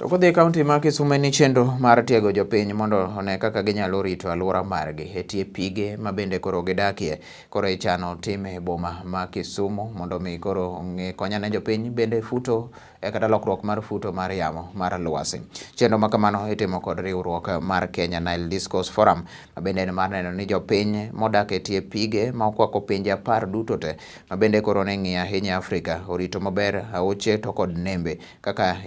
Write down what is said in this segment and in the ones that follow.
To kodhi kaunti ma Kisumu ni chenro mar tiego jopiny mondo one kaka ginyalo rito alwora margi e tie pige ma bende koro gidakie. Koro ichano tim e boma ma Kisumu mondo mi koro kony ne jopiny bende futo kata lokruok mar futo mar yamo mar lwasi. Chenro ma kamano itimo kod riwruok mar Kenya Nile Discourse Forum ma bende en mar neno ni jopiny modak e tie pige ma okwako pinje 10 duto te ma bende koro ne ng'iyo ahinya Afrika orito maber aoche to kod nembe kaka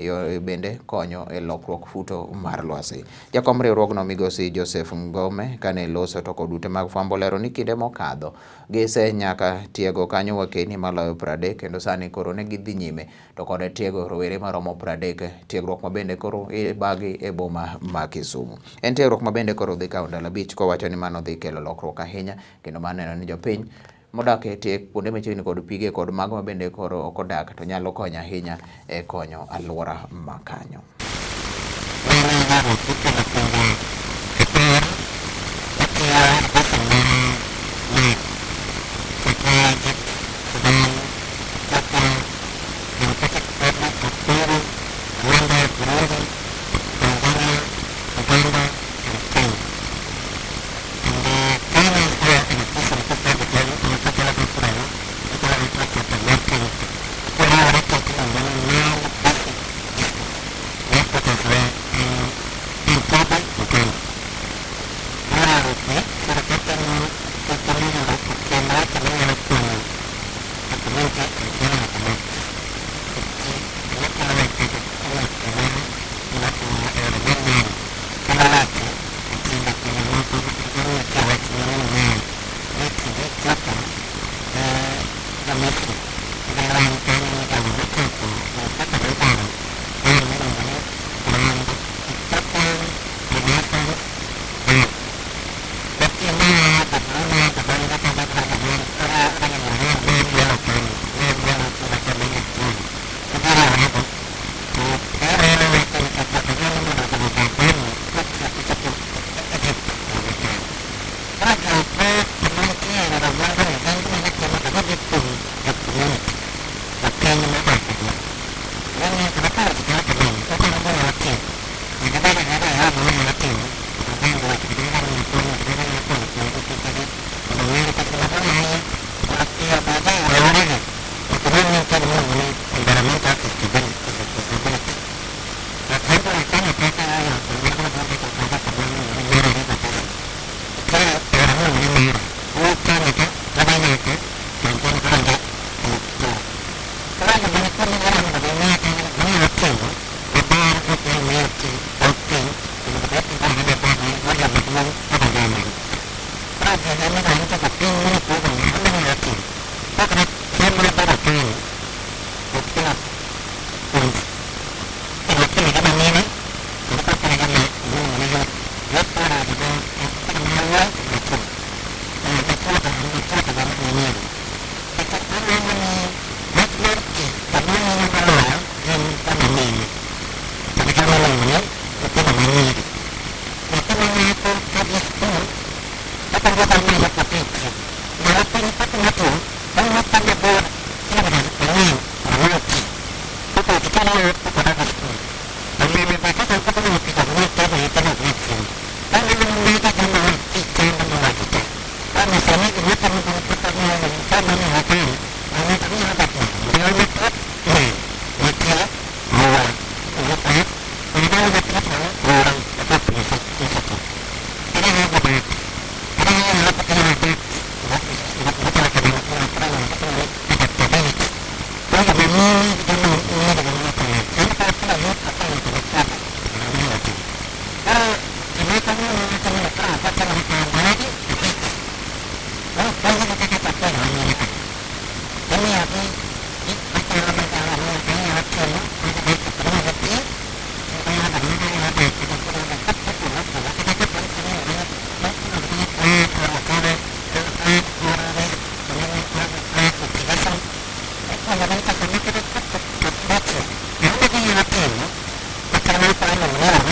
bende konyo e lokruok futo mar lwasi. Jakom riwruogno migosi Joseph Ngome kane loso to kod ute mag fwambo lero ni kinde mokadho gise nyaka tiego kanyo wakeni maloyo 30 kendo sani koro ne gidhi nyime to kod tiego rowere maromo 30 tiegruok ma bende koro ibagi e boma ma Kisumu. En tiegruok ma bende koro dhi kawo ndalo 5 kowacho ni mano dhi kelo lokruok ahinya kendo mar neno ni jopiny modak e tie kuonde machiegni kod pige kod mago ma bende koro ok odak to nyalo konyo ahinya e konyo alwora ma kanyo. Karena